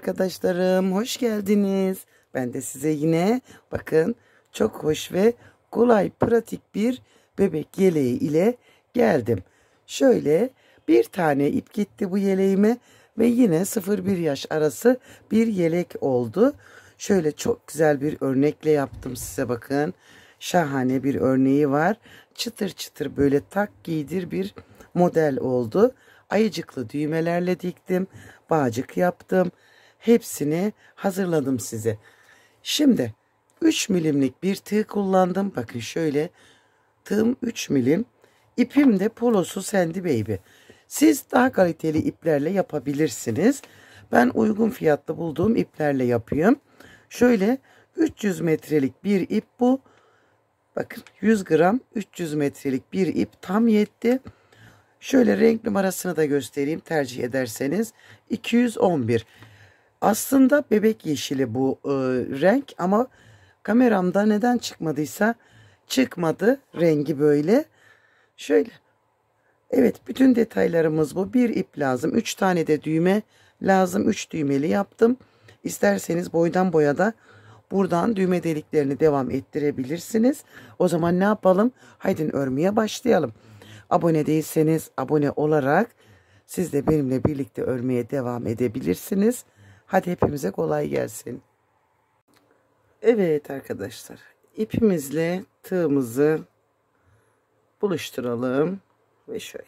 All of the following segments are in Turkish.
arkadaşlarım, hoş geldiniz. Ben de size yine bakın çok hoş ve kolay, pratik bir bebek yeleği ile geldim. Şöyle bir tane ip gitti bu yeleğime ve yine 0-1 yaş arası bir yelek oldu. Şöyle çok güzel bir örnekle yaptım size, bakın. Şahane bir örneği var. Çıtır çıtır böyle tak giydir bir model oldu. Ayıcıklı düğmelerle diktim. Bağcık yaptım. Hepsini hazırladım size. Şimdi 3 milimlik bir tığ kullandım. Bakın şöyle tığım 3 milim. İpim de Polosu Sandy Baby. Siz daha kaliteli iplerle yapabilirsiniz. Ben uygun fiyatlı bulduğum iplerle yapıyorum. Şöyle 300 metrelik bir ip bu. Bakın 100 gram 300 metrelik bir ip tam yetti. Şöyle renk numarasını da göstereyim tercih ederseniz. 211. Aslında bebek yeşili bu renk ama kameramda neden çıkmadıysa çıkmadı rengi böyle. Şöyle. Evet, bütün detaylarımız bu. Bir ip lazım. 3 tane de düğme lazım. 3 düğmeli yaptım. İsterseniz boydan boya da buradan düğme deliklerini devam ettirebilirsiniz. O zaman ne yapalım? Haydi örmeye başlayalım. Abone değilseniz abone olarak siz de benimle birlikte örmeye devam edebilirsiniz. Hadi hepimize kolay gelsin. Evet arkadaşlar, ipimizle tığımızı buluşturalım ve şöyle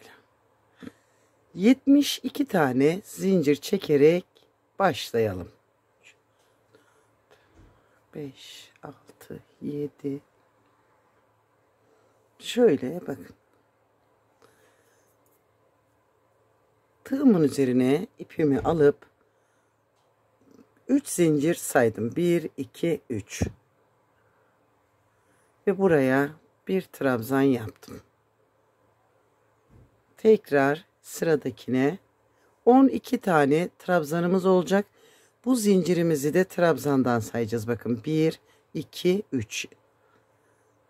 72 tane zincir çekerek başlayalım. 5, 6, 7. Şöyle bakın. Tığımın üzerine ipimi alıp 3 zincir saydım. 1, 2, 3. Ve buraya bir trabzan yaptım. Tekrar sıradakine 12 tane trabzanımız olacak. Bu zincirimizi de trabzandan sayacağız. Bakın 1, 2, 3.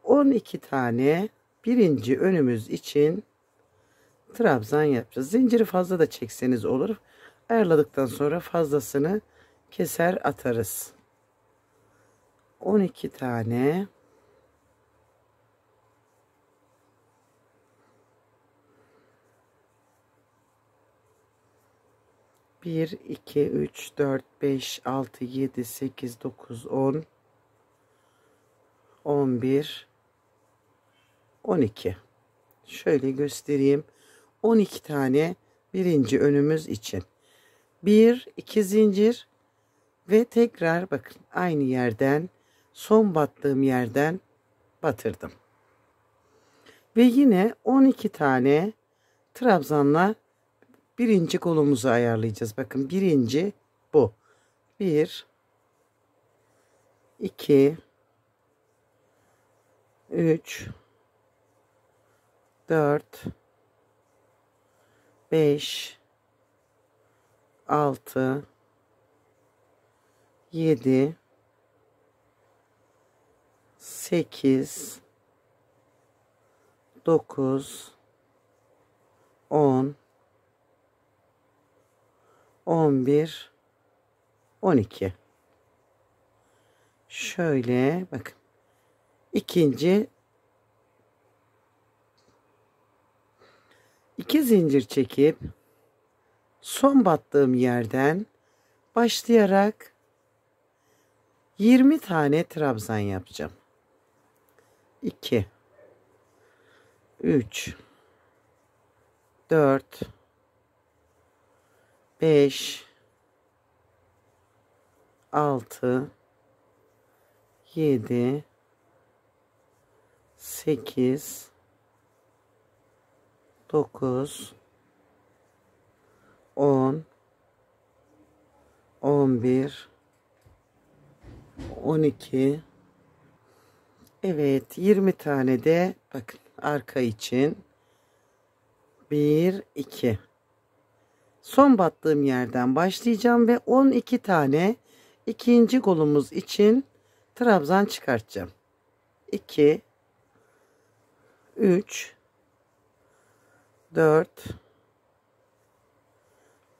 12 tane birinci önümüz için trabzan yapacağız. Zinciri fazla da çekseniz olur. Ayarladıktan sonra fazlasını keser atarız. 12 tane. Bir, iki, üç, dört, beş, altı, yedi, sekiz, dokuz, 10, 11, 12. Şöyle göstereyim. 12 tane birinci önümüz için. 1, 2 zincir ve tekrar bakın aynı yerden, son battığım yerden batırdım. Ve yine 12 tane trabzanla birinci kolumuzu ayarlayacağız. Bakın birinci bu. 1, 2, 3, 4, 5, 6, 7, 8, 9, 10, 11, 12. Şöyle bakın. İkinci 2 zincir çekip son battığım yerden başlayarak 20 tane trabzan yapacağım. 2, 3, 4, 5, 6, 7, 8, 9, 10, 11, 12. Evet, 20 tane de bakın arka için 1, 2. Son battığım yerden başlayacağım ve 12 tane ikinci kolumuz için trabzan çıkartacağım. 2, 3, 4,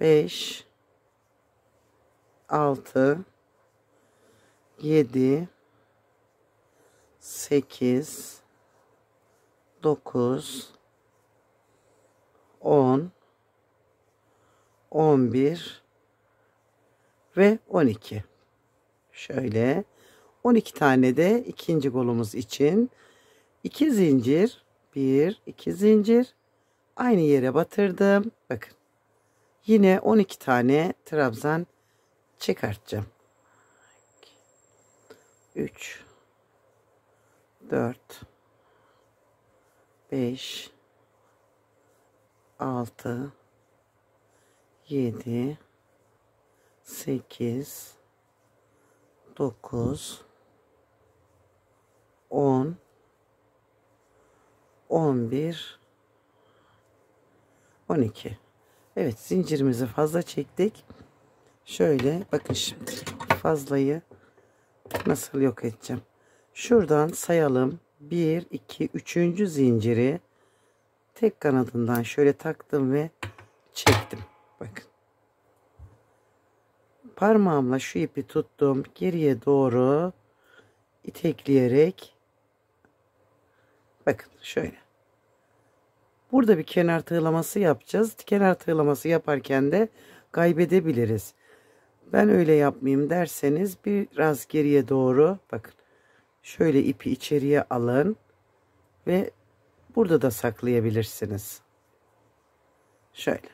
5, 6, 7, 8, 9, 10, 11 ve 12. Şöyle 12 tane de ikinci kolumuz için 2 zincir, 1 2 zincir, aynı yere batırdım. Bakın yine 12 tane trabzan çıkartacağım. 3 4 5 6 7 8 9 10 11 12. Evet, zincirimizi fazla çektik. Şöyle bakın, şimdi fazlayı nasıl yok edeceğim. Şuradan sayalım. 1 2 3. zinciri tek kanadından şöyle taktım ve çektim. Bakın. Parmağımla şu ipi tuttum. Geriye doğru itekleyerek, bakın şöyle. Burada bir kenar tığlaması yapacağız. Kenar tığlaması yaparken de kaybedebiliriz. Ben öyle yapmayayım derseniz biraz geriye doğru, bakın. Şöyle ipi içeriye alın ve burada da saklayabilirsiniz. Şöyle.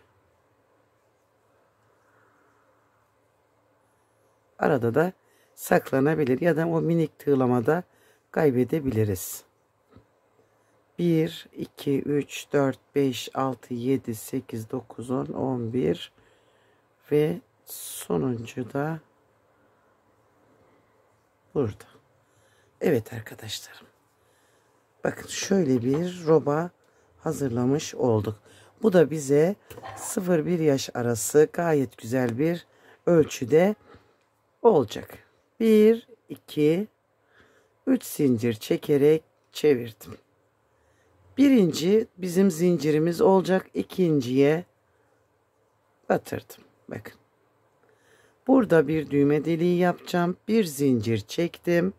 Arada da saklanabilir ya da o minik tığlamada kaybedebiliriz. 1, 2, 3, 4, 5, 6, 7, 8, 9, 10, 11 ve sonuncu da burada. Evet arkadaşlarım. Bakın şöyle bir roba hazırlamış olduk. Bu da bize 0-1 yaş arası gayet güzel bir ölçüde olacak. 1, 2, 3 zincir çekerek çevirdim. Birinci bizim zincirimiz olacak. İkinciye batırdım. Bakın. Burada bir düğme deliği yapacağım. Bir zincir çektim.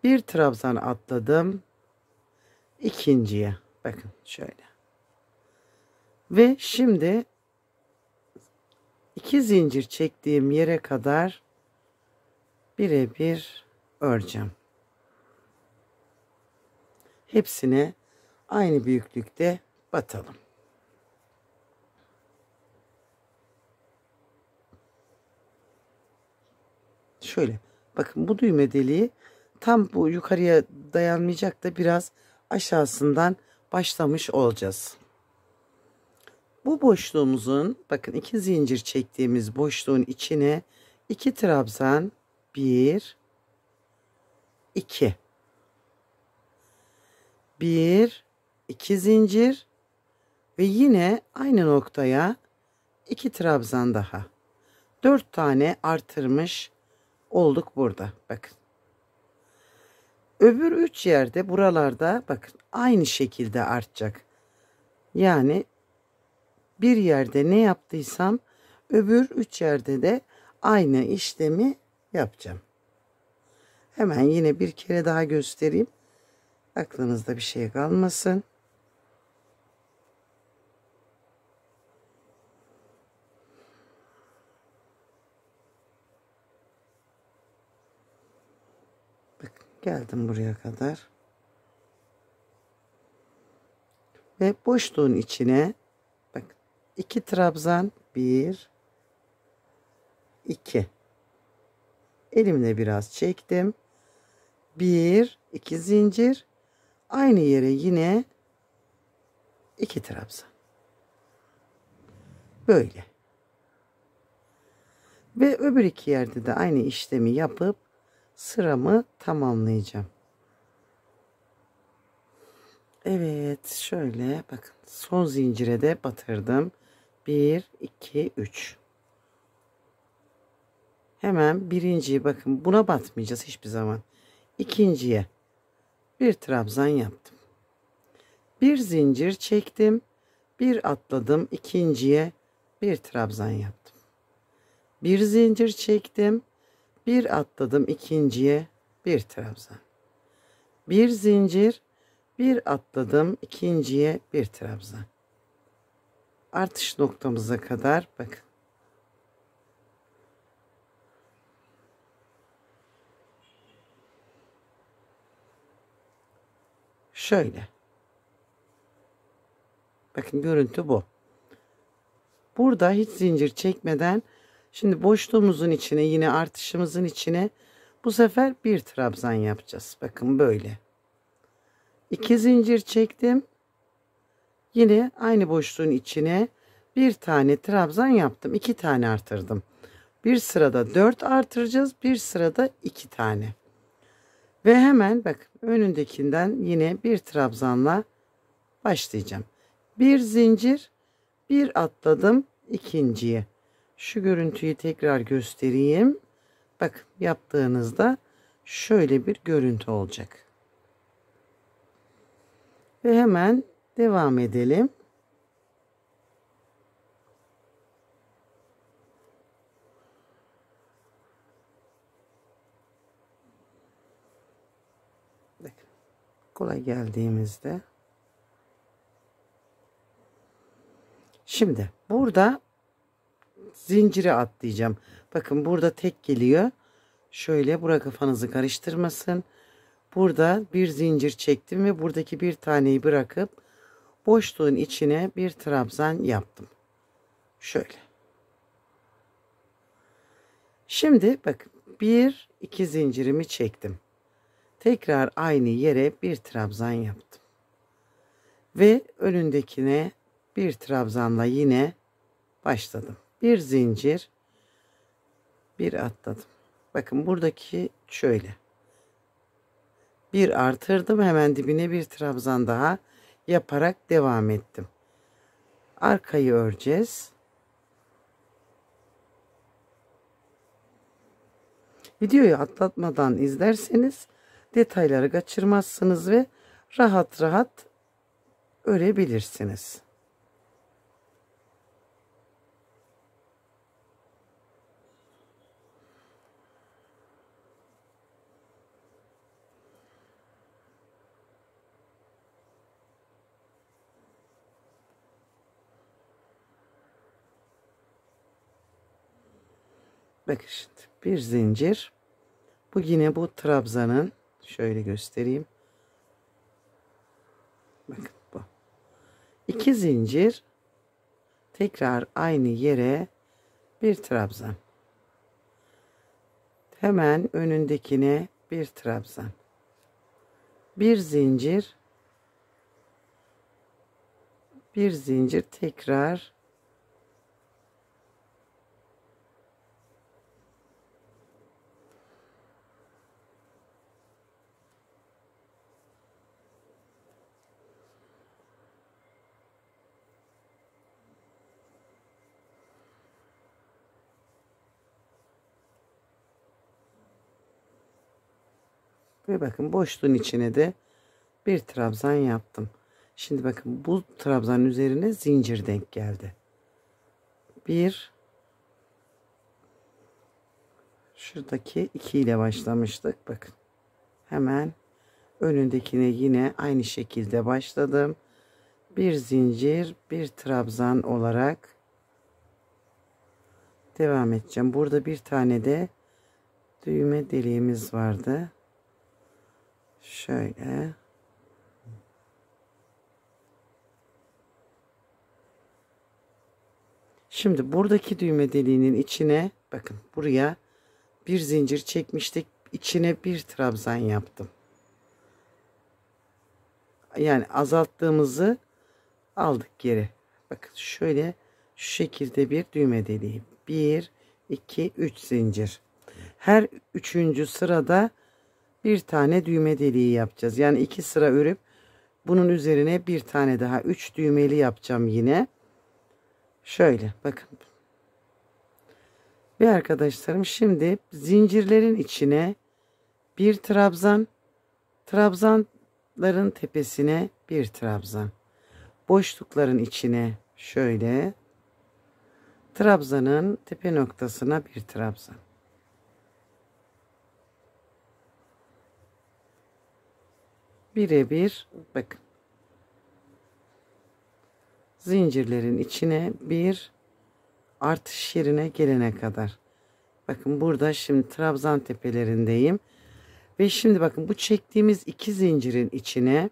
Bir trabzan atladım. İkinciye. Bakın şöyle. Ve şimdi 2 zincir çektiğim yere kadar birebir öreceğim. Hepsine aynı büyüklükte batalım. Şöyle bakın, bu düğme deliği tam bu yukarıya dayanmayacak da biraz aşağısından başlamış olacağız. Bu boşluğumuzun, bakın 2 zincir çektiğimiz boşluğun içine 2 trabzan, 1 2 1 2 zincir ve yine aynı noktaya 2 trabzan daha. 4 tane artırmış olduk burada. Bakın. Öbür 3 yerde, buralarda bakın aynı şekilde artacak. Yani bir yerde ne yaptıysam öbür 3 yerde de aynı işlemi yapacağım. Hemen yine bir kere daha göstereyim. Aklınızda bir şey kalmasın. Bakın, geldim buraya kadar. Ve boşluğun içine bak, 2 trabzan, 1 2 elimle biraz çektim. 1 2 zincir, aynı yere yine 2 trabzan. Böyle. Ve öbür 2 yerde de aynı işlemi yapıp sıramı tamamlayacağım. Evet, şöyle bakın, son zincire de batırdım. 1 2 3. Hemen birinciyi, bakın buna batmayacağız hiçbir zaman. İkinciye bir trabzan yaptım. Bir zincir çektim. Bir atladım. İkinciye bir trabzan yaptım. Bir zincir çektim. Bir atladım ikinciye, bir trabzan. Bir zincir, bir atladım ikinciye, bir trabzan. Artış noktamıza kadar bakın. Şöyle. Bakın görüntü bu. Burada hiç zincir çekmeden şimdi boşluğumuzun içine, yine artışımızın içine bu sefer bir trabzan yapacağız. Bakın böyle. 2 zincir çektim. Yine aynı boşluğun içine bir tane trabzan yaptım. 2 tane artırdım. Bir sırada 4 artıracağız. Bir sırada 2 tane. Ve hemen bak önündekinden yine bir trabzanla başlayacağım. Bir zincir, bir atladım ikinciye. Şu görüntüyü tekrar göstereyim. Bak yaptığınızda şöyle bir görüntü olacak. Ve hemen devam edelim. Kolay geldiğimizde. Şimdi burada zinciri atlayacağım. Bakın burada tek geliyor. Şöyle bura kafanızı karıştırmasın. Burada bir zincir çektim ve buradaki bir taneyi bırakıp boşluğun içine bir trabzan yaptım. Şöyle. Şimdi bakın bir iki zincirimi çektim. Tekrar aynı yere bir trabzan yaptım. Ve önündekine bir trabzanla yine başladım. Bir zincir, bir atladım. Bakın buradaki şöyle. Bir artırdım, hemen dibine bir trabzan daha yaparak devam ettim. Arkayı öreceğiz. Videoyu atlatmadan izlerseniz detayları kaçırmazsınız ve rahat rahat örebilirsiniz. Bakın şimdi bir zincir. Bu yine bu trabzanın, şöyle göstereyim. Bakın bu. 2 zincir. Tekrar aynı yere bir trabzan. Hemen önündekine bir trabzan. Bir zincir. Bir zincir tekrar. Ve bakın boşluğun içine de bir trabzan yaptım. Şimdi bakın bu trabzanın üzerine zincir denk geldi. Bir, şuradaki 2 ile başlamıştık. Bakın hemen önündekine yine aynı şekilde başladım. Bir zincir, bir trabzan olarak devam edeceğim. Burada bir tane de düğme deliğimiz vardı. Şöyle. Şimdi buradaki düğme deliğinin içine bakın buraya bir zincir çekmiştik. İçine bir trabzan yaptım. Yani azalttığımızı aldık geri. Bakın şöyle şu şekilde bir düğme deliği. 1, 2, 3 zincir. Her üçüncü sırada bir tane düğme deliği yapacağız. Yani 2 sıra örüp bunun üzerine bir tane daha 3 düğmeli yapacağım yine. Şöyle bakın. Ve arkadaşlarım şimdi zincirlerin içine bir trabzan, trabzanların tepesine bir trabzan. Boşlukların içine şöyle Trabzanın tepe noktasına bir trabzan. Birebir bakın. Zincirlerin içine bir artış yerine gelene kadar. Bakın burada şimdi trabzan tepelerindeyim. Ve şimdi bakın bu çektiğimiz iki zincirin içine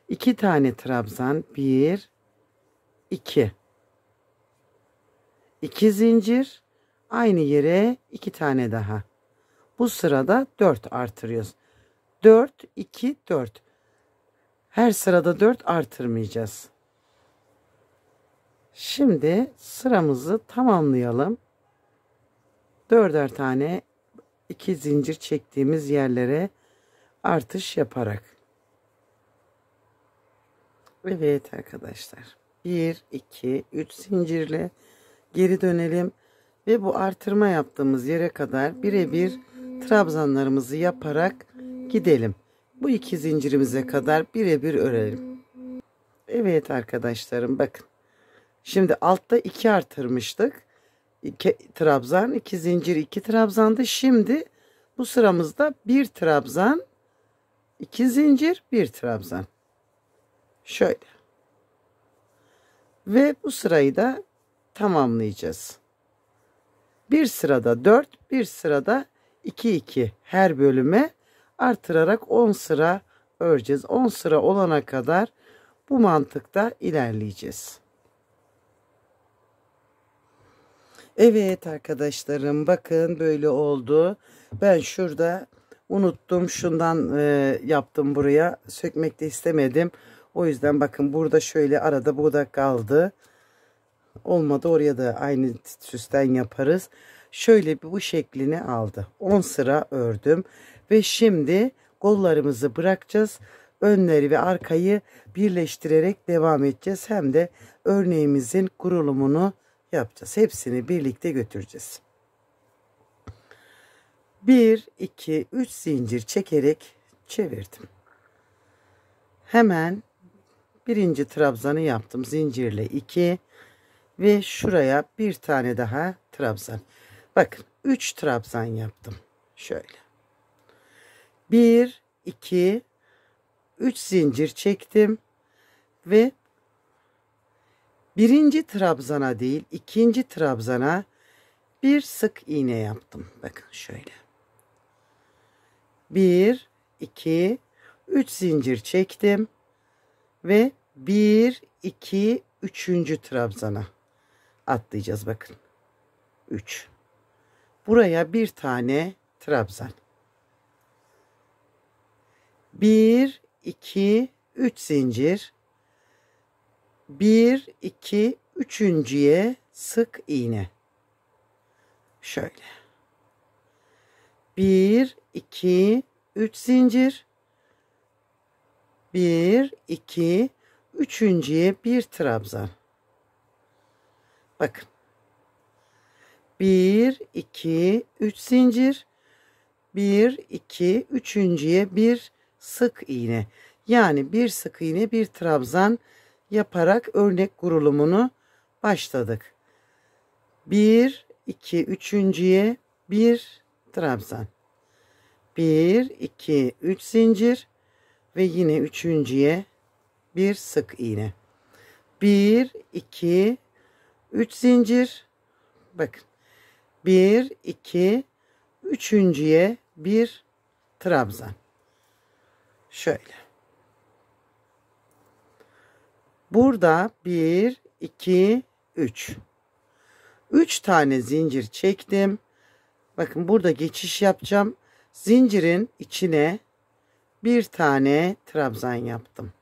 2 tane trabzan, 1 2 2 zincir, aynı yere 2 tane daha. Bu sırada 4 artırıyoruz. 4 2 4. Her sırada 4 artırmayacağız. Şimdi sıramızı tamamlayalım. 4'er tane 2 zincir çektiğimiz yerlere artış yaparak. Evet arkadaşlar. 1 2 3 zincirle geri dönelim ve bu artırma yaptığımız yere kadar birebir trabzanlarımızı yaparak gidelim. Bu iki zincirimize kadar birebir örelim. Evet arkadaşlarım bakın. Şimdi altta 2 artırmıştık. 2 trabzan, 2 zincir, 2 trabzandı. Şimdi bu sıramızda 1 trabzan, 2 zincir, 1 trabzan. Şöyle. Ve bu sırayı da tamamlayacağız. Bir sırada 4, bir sırada 2 2 her bölüme artırarak 10 sıra öreceğiz. 10 sıra olana kadar bu mantıkta ilerleyeceğiz. Evet arkadaşlarım bakın böyle oldu. Ben şurada unuttum, şundan yaptım, buraya sökmek de istemedim. O yüzden bakın burada şöyle arada bu da kaldı. Olmadı oraya da aynı süsten yaparız. Şöyle bu şeklini aldı. 10 sıra ördüm ve şimdi kollarımızı bırakacağız. Önleri ve arkayı birleştirerek devam edeceğiz. Hem de örneğimizin kurulumunu yapacağız. Hepsini birlikte götüreceğiz. 1 2 3 zincir çekerek çevirdim. Hemen birinci trabzanı yaptım. Zincirle 2 ve şuraya bir tane daha trabzan. Bakın 3 trabzan yaptım. Şöyle. 1 2 3 zincir çektim ve birinci trabzana değil ikinci trabzana bir sık iğne yaptım. Bakın şöyle. 1 2 3 zincir çektim ve 1 2 3. trabzana atlayacağız. Bakın 3. Buraya bir tane trabzan. 1 2 3 zincir. 1 2 üçüncüye sık iğne. Şöyle. 1 2 3 zincir. 1 2 üçüncüye bir trabzan. Bakın. 1 2 3 zincir. 1 2 üçüncüye bir sık iğne. Yani bir sık iğne bir trabzan yaparak örnek kurulumunu başladık. 1 2 üçüncüye bir trabzan. 1 2 3 zincir ve yine üçüncüye bir sık iğne. 1 2 3 zincir. Bakın. 1 2 üçüncüye bir trabzan. Şöyle. Burada 1 2 3. 3 tane zincir çektim. Bakın burada geçiş yapacağım. Zincirin içine bir tane trabzan yaptım.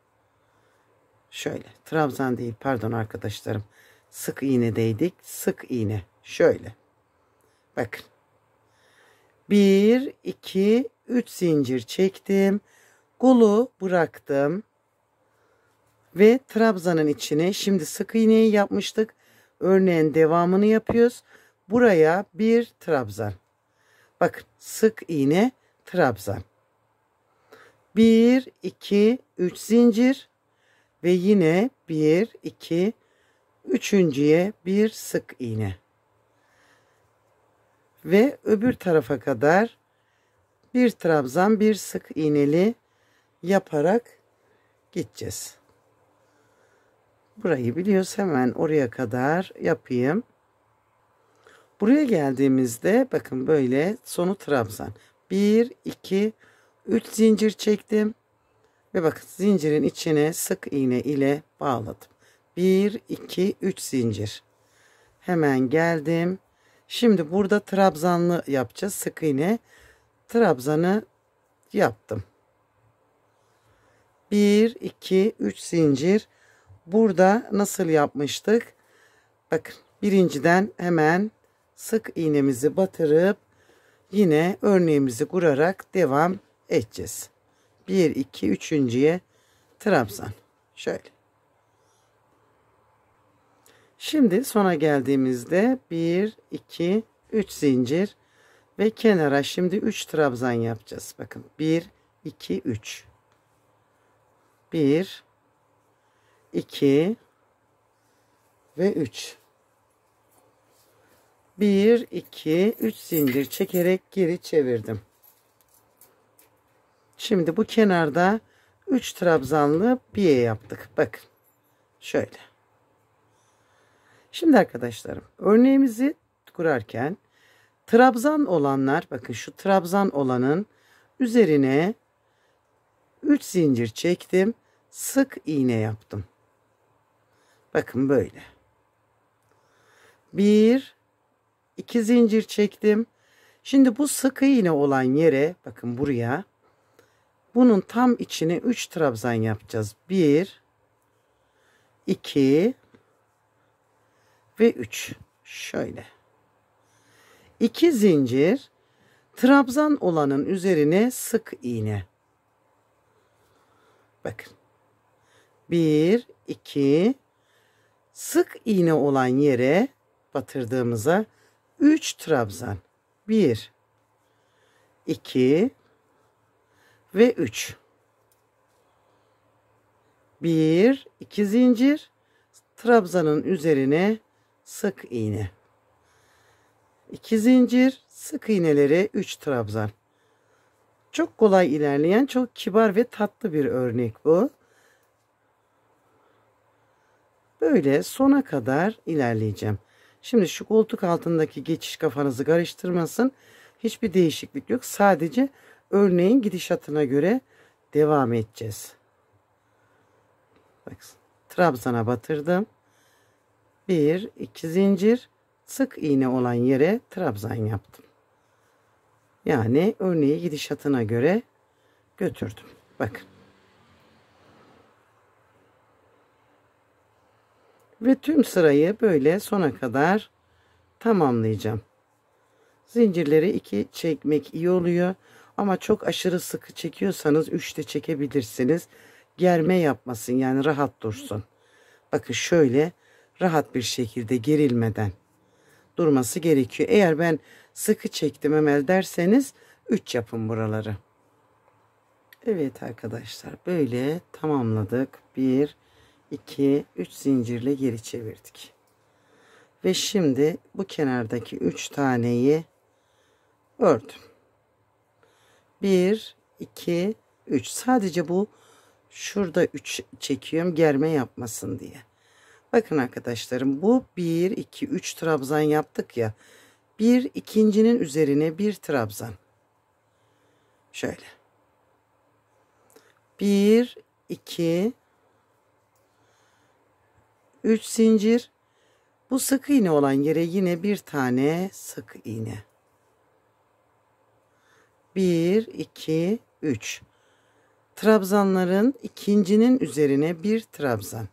Şöyle. Trabzan değil, pardon arkadaşlarım. Sık iğnedeydik. Sık iğne. Şöyle. Bakın. 1 2 3 zincir çektim. Kolu bıraktım. Ve trabzanın içine şimdi sık iğneyi yapmıştık. Örneğin devamını yapıyoruz. Buraya bir trabzan. Bakın sık iğne, trabzan. 1 2 3 zincir ve yine 1 2 üçüncüye bir sık iğne. Ve öbür tarafa kadar bir trabzan, bir sık iğneli yaparak gideceğiz. Burayı biliyoruz, hemen oraya kadar yapayım. Buraya geldiğimizde bakın böyle sonu trabzan. 1 2 3 zincir çektim ve bakın zincirin içine sık iğne ile bağladım. 1 2 3 zincir. Hemen geldim. Şimdi burada trabzanlı yapacağız. Sık iğne trabzanı yaptım. 1 2 3 zincir. Burada nasıl yapmıştık? Bakın birinciden hemen sık iğnemizi batırıp yine örneğimizi kurarak devam edeceğiz. 1 2 üçüncüye trabzan. Şöyle. Şimdi sona geldiğimizde 1 2 3 zincir ve kenara şimdi 3 trabzan yapacağız. Bakın 1 2 3. 1 2 ve 3. 1 2 3 zincir çekerek geri çevirdim. Şimdi bu kenarda 3 trabzanlı biye yaptık. Bakın şöyle. Şimdi arkadaşlarım, örneğimizi kurarken trabzan olanlar, bakın şu trabzan olanın üzerine 3 zincir çektim, sık iğne yaptım. Bakın böyle. 1 2 zincir çektim. Şimdi bu sık iğne olan yere, bakın buraya, bunun tam içine 3 trabzan yapacağız. 1 2 ve 3. Şöyle. 2 zincir trabzan olanın üzerine sık iğne. Bakın. 1 2 sık iğne olan yere batırdığımıza 3 trabzan. 1 2 ve 3. 1 2 zincir trabzanın üzerine sık iğne. 2 zincir sık iğneleri 3 trabzan. Çok kolay ilerleyen, çok kibar ve tatlı bir örnek bu. Böyle sona kadar ilerleyeceğim. Şimdi şu koltuk altındaki geçiş kafanızı karıştırmasın. Hiçbir değişiklik yok. Sadece örneğin gidişatına göre devam edeceğiz. Bak, trabzana batırdım. 1 2 zincir sık iğne olan yere trabzan yaptım. Yani örneği gidişatına göre götürdüm. Bakın. Ve tüm sırayı böyle sona kadar tamamlayacağım. Zincirleri 2 çekmek iyi oluyor. Ama çok aşırı sıkı çekiyorsanız 3 de çekebilirsiniz. Germe yapmasın, yani rahat dursun. Bakın şöyle rahat bir şekilde gerilmeden durması gerekiyor. Eğer ben sıkı çektim Emel derseniz 3 yapın buraları. Evet arkadaşlar, böyle tamamladık. 1 2 3 zincirle geri çevirdik. Ve şimdi bu kenardaki 3 taneyi ördüm. 1 2 3. Sadece bu şurada 3 çekiyorum germe yapmasın diye. Bakın arkadaşlarım, bu 1 2 3 trabzan yaptık ya. Bir ikincinin üzerine bir trabzan. Şöyle. 1 2 3 zincir. Bu sık iğne olan yere yine bir tane sık iğne. 1 2 3. Trabzanların ikincinin üzerine bir trabzan.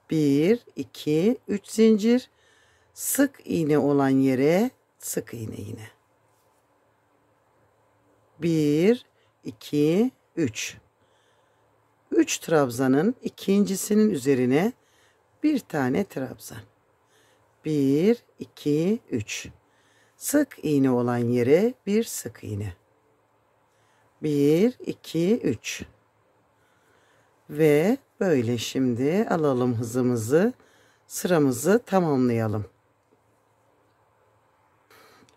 1 2 3 zincir. Sık iğne olan yere sık iğne yine. 1 2 3. 3 trabzanın ikincisinin üzerine bir tane trabzan. 1 2 3. Sık iğne olan yere bir sık iğne. 1 2 3. Ve böyle şimdi alalım hızımızı, sıramızı tamamlayalım.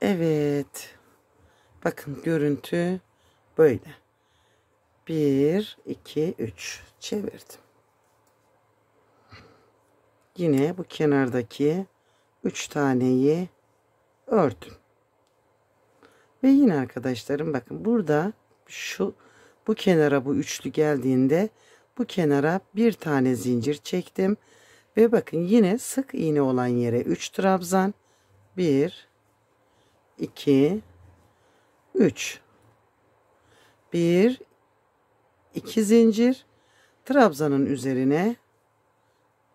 Evet. Bakın görüntü böyle. 1, 2, 3 çevirdim. Yine bu kenardaki 3 taneyi ördüm. Ve yine arkadaşlarım bakın burada bu kenara bu üçlü geldiğinde bu kenara bir tane zincir çektim. Ve bakın yine sık iğne olan yere 3 trabzan. 1, 2, 3. 1, 2 zincir. Trabzanın üzerine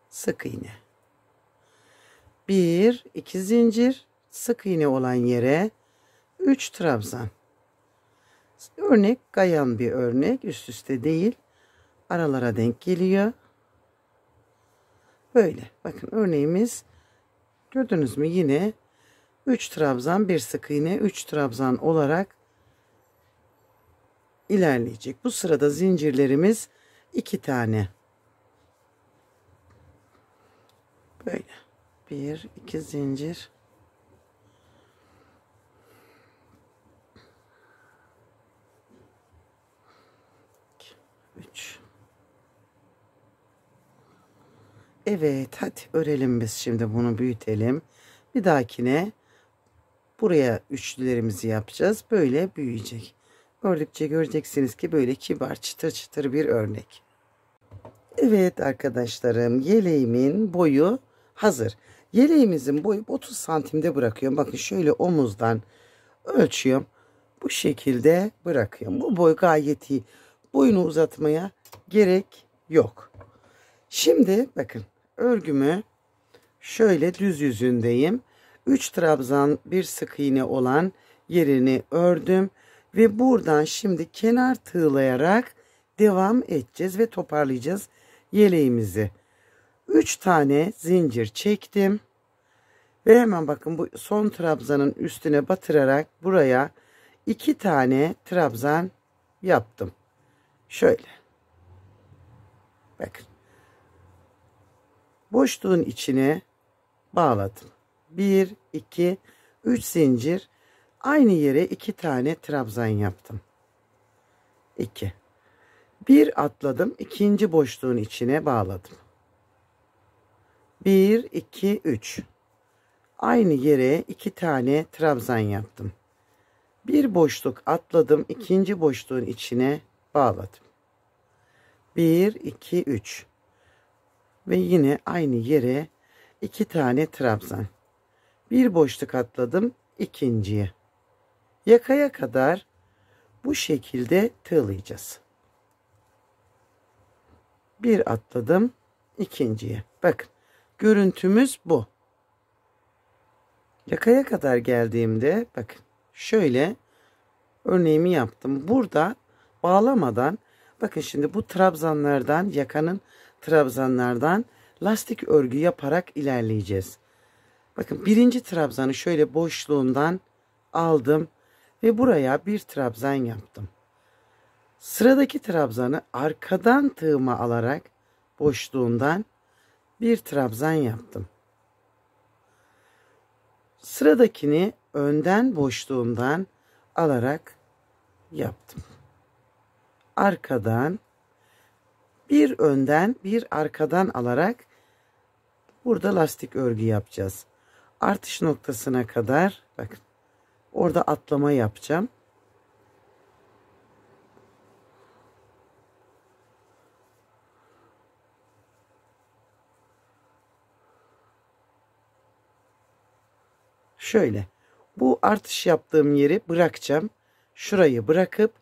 sık iğne. 1, 2 zincir. Sık iğne olan yere 3 trabzan. Örnek kayan bir örnek. Üst üste değil. Aralara denk geliyor. Böyle. Bakın örneğimiz gördünüz mü? Yine 3 trabzan, bir sık iğne, 3 trabzan olarak ilerleyecek. Bu sırada zincirlerimiz 2 tane. Böyle. 1, 2 zincir. 3. Evet, hadi örelim biz şimdi, bunu büyütelim. Bir dahakine buraya üçlülerimizi yapacağız. Böyle büyüyecek. Ördükçe göreceksiniz ki böyle kibar, çıtır çıtır bir örnek. Evet arkadaşlarım, yeleğimin boyu hazır. Yeleğimizin boyu 30 santimde bırakıyorum. Bakın şöyle omuzdan ölçüyorum. Bu şekilde bırakıyorum. Bu boy gayet iyi. Boyunu uzatmaya gerek yok. Şimdi bakın örgümü şöyle düz yüzündeyim. 3 trabzan, bir sık iğne olan yerini ördüm. Ve buradan şimdi kenar tığlayarak devam edeceğiz ve toparlayacağız yeleğimizi. 3 tane zincir çektim. Ve hemen bakın bu son trabzanın üstüne batırarak buraya 2 tane trabzan yaptım. Şöyle. Bakın. Boşluğun içine bağladım. 1, 2, 3 zincir. Aynı yere 2 tane trabzan yaptım. 2. Bir atladım. İkinci boşluğun içine bağladım. 1, 2, 3. Aynı yere 2 tane trabzan yaptım. Bir boşluk atladım. İkinci boşluğun içine bağladım. 1, 2, 3. Ve yine aynı yere 2 tane trabzan. Bir boşluk atladım ikinciye. Yakaya kadar bu şekilde tığlayacağız. Bir atladım ikinciye. Bakın görüntümüz bu. Yakaya kadar geldiğimde bakın şöyle örneğimi yaptım. Burada bağlamadan bakın şimdi bu trabzanlardan, yakanın trabzanlardan lastik örgü yaparak ilerleyeceğiz. Bakın birinci trabzanı şöyle boşluğundan aldım ve buraya bir trabzan yaptım. Sıradaki trabzanı arkadan tığıma alarak boşluğundan bir trabzan yaptım. Sıradakini önden boşluğundan alarak yaptım. Arkadan bir önden bir arkadan alarak burada lastik örgü yapacağız. Artış noktasına kadar bakın orada atlama yapacağım. Şöyle bu artış yaptığım yeri bırakacağım. Şurayı bırakıp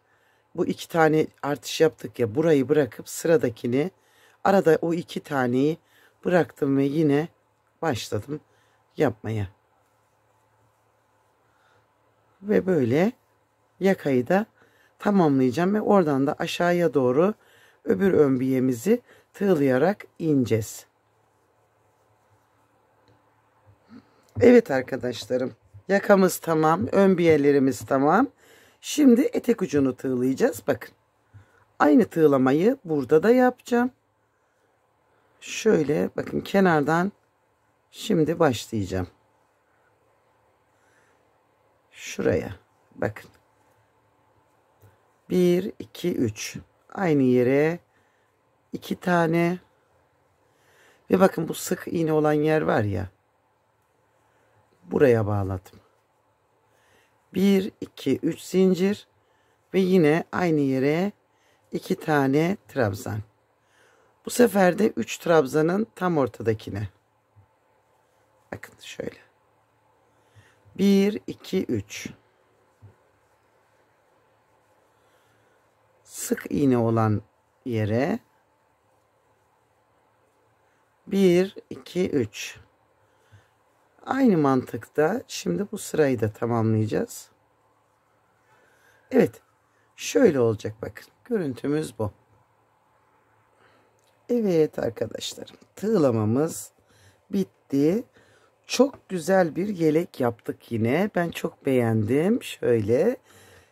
bu 2 tane artış yaptık ya, burayı bırakıp sıradakini arada o 2 taneyi bıraktım ve yine başladım yapmaya. Ve böyle yakayı da tamamlayacağım ve oradan da aşağıya doğru öbür ön biyemizi tığlayarak ineceğiz. Evet arkadaşlarım, yakamız tamam, ön biyelerimiz tamam. Şimdi etek ucunu tığlayacağız. Bakın aynı tığlamayı burada da yapacağım. Şöyle bakın kenardan şimdi başlayacağım. şuraya bakın. 1 2 3 aynı yere 2 tane ve bakın bu sık iğne olan yer var ya, buraya bağladım. 1 2 3 zincir ve yine aynı yere 2 tane trabzan. Bu sefer de 3 trabzanın tam ortadakine. Bakın şöyle. 1 2 3. Sık iğne olan yere 1 2 3. Aynı mantıkta şimdi bu sırayı da tamamlayacağız. Evet. Şöyle olacak bakın. Görüntümüz bu. Evet arkadaşlarım. Tığlamamız bitti. Çok güzel bir yelek yaptık yine. Ben çok beğendim. Şöyle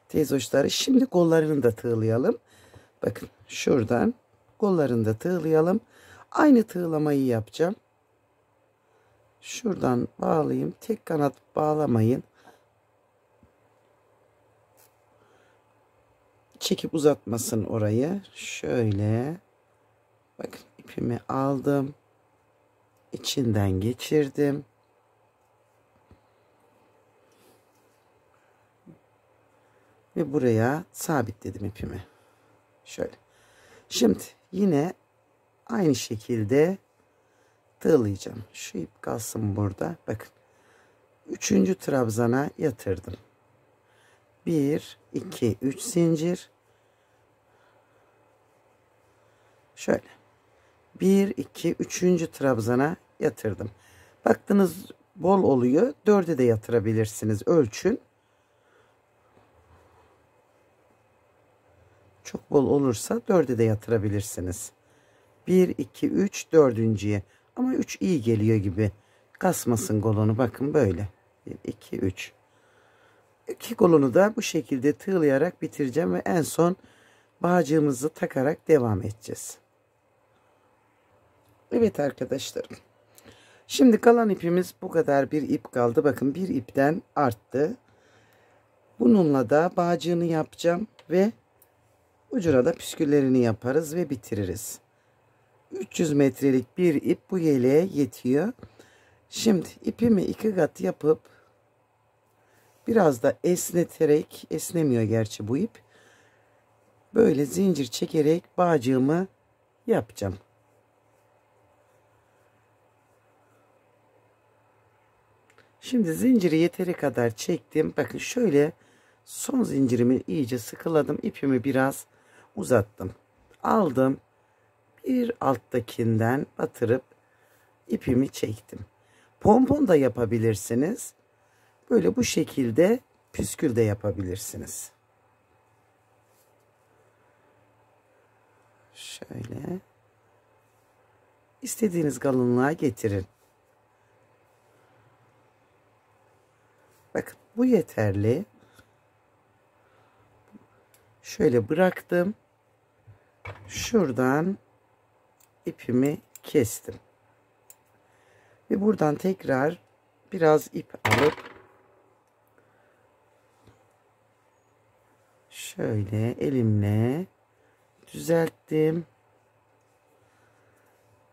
teyzoşları. Şimdi kollarını da tığlayalım. Bakın şuradan kollarını da tığlayalım. Aynı tığlamayı yapacağım. Şuradan bağlayayım. Tek kanat bağlamayın. Çekip uzatmasın orayı. Şöyle. Bakın ipimi aldım. İçinden geçirdim. Ve buraya sabitledim ipimi. Şöyle. Şimdi yine aynı şekilde tığlayacağım. Şu ip kalsın burada. Bakın. 3. trabzana yatırdım. 1 2 3 zincir. Şöyle. 1 2 3. trabzana yatırdım. Baktınız bol oluyor. 4'e de yatırabilirsiniz. Ölçün. Çok bol olursa 4'e de yatırabilirsiniz. 1 2 3 dördüncüye. Ama 3 iyi geliyor gibi. Kasmasın kolunu. Bakın böyle. 1 2 3. İki kolunu da bu şekilde tığlayarak bitireceğim ve en son bağcığımızı takarak devam edeceğiz. Evet arkadaşlarım. Şimdi kalan ipimiz bu kadar bir ip kaldı. Bakın bir ipten arttı. Bununla da bağcığını yapacağım ve ucuna da püsküllerini yaparız ve bitiririz. 300 metrelik bir ip bu yeleğe yetiyor. Şimdi ipimi 2 kat yapıp biraz da esneterek, esnemiyor gerçi bu ip. Böyle zincir çekerek bağcığımı yapacağım. Şimdi zinciri yeteri kadar çektim. Bakın şöyle son zincirimi iyice sıkıladım. İpimi biraz uzattım. Aldım. Bir alttakinden batırıp ipimi çektim. Pompon da yapabilirsiniz. Böyle bu şekilde püskül de yapabilirsiniz. Şöyle. İstediğiniz kalınlığa getirin. Bakın bu yeterli. Şöyle bıraktım. Şuradan ipimi kestim. Ve buradan tekrar biraz ip alıp şöyle elimle düzelttim.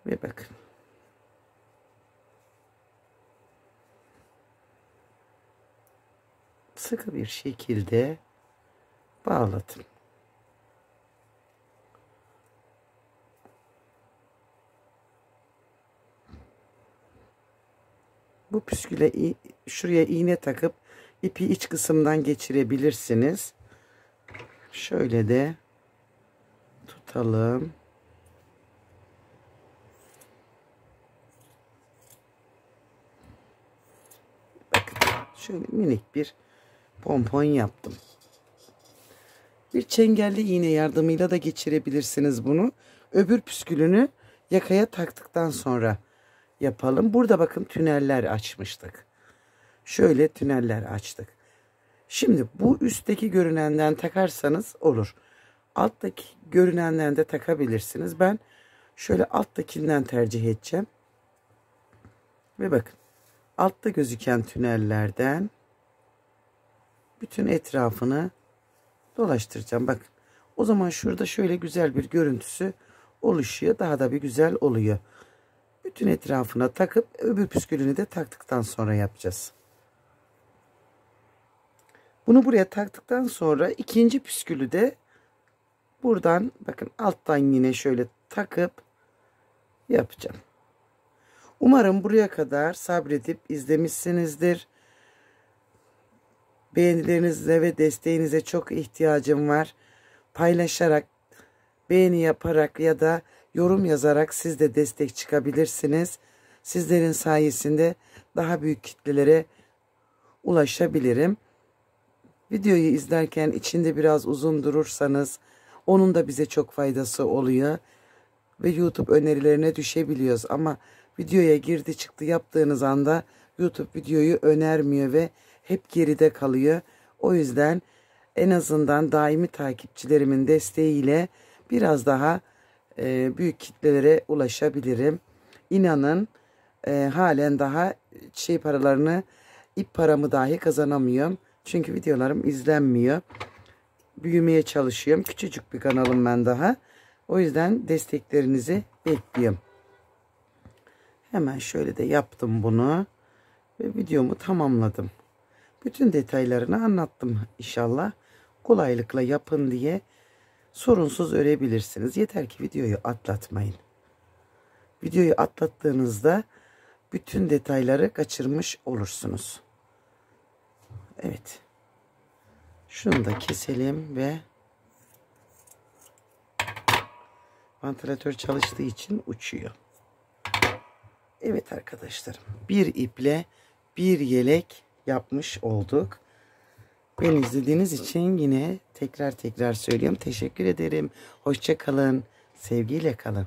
Ve bakın. Sıkı bir şekilde bağladım. Bu püsküle şuraya iğne takıp ipi iç kısımdan geçirebilirsiniz. Şöyle de tutalım. Bakın şöyle minik bir pompon yaptım. Bir çengelli iğne yardımıyla da geçirebilirsiniz bunu. Öbür püskülünü yakaya taktıktan sonra yapalım. Burada bakın tüneller açmıştık. Şöyle tüneller açtık. Şimdi bu üstteki görünenden takarsanız olur. Alttaki görünenden de takabilirsiniz. Ben şöyle alttakinden tercih edeceğim. Ve bakın altta gözüken tünellerden bütün etrafını dolaştıracağım. Bakın. O zaman şurada şöyle güzel bir görüntüsü oluşuyor. Daha da bir güzel oluyor. Bütün etrafına takıp öbür püskülünü de taktıktan sonra yapacağız. Bunu buraya taktıktan sonra ikinci püskülü de buradan bakın alttan yine şöyle takıp yapacağım. Umarım buraya kadar sabredip izlemişsinizdir. Beğenilerinize ve desteğinize çok ihtiyacım var. Paylaşarak, beğeni yaparak ya da yorum yazarak siz de destek çıkabilirsiniz. Sizlerin sayesinde daha büyük kitlelere ulaşabilirim. Videoyu izlerken içinde biraz uzun durursanız onun da bize çok faydası oluyor. Ve YouTube önerilerine düşebiliyoruz. Ama videoya girdi çıktı yaptığınız anda YouTube videoyu önermiyor ve hep geride kalıyor. O yüzden en azından daimi takipçilerimin desteğiyle biraz daha büyük kitlelere ulaşabilirim. İnanın halen daha paralarını, ip paramı dahi kazanamıyorum. Çünkü videolarım izlenmiyor. Büyümeye çalışıyorum. Küçücük bir kanalım ben daha. O yüzden desteklerinizi bekliyorum. Hemen şöyle de yaptım bunu. Ve videomu tamamladım. Bütün detaylarını anlattım inşallah. Kolaylıkla yapın diye sorunsuz örebilirsiniz. Yeter ki videoyu atlatmayın. Videoyu atlattığınızda bütün detayları kaçırmış olursunuz. Evet. Şunu da keselim ve vantilatör çalıştığı için uçuyor. Evet arkadaşlarım. Bir iple bir yelek yapmış olduk. Beni izlediğiniz için yine tekrar söylüyorum. Teşekkür ederim. Hoşça kalın. Sevgiyle kalın.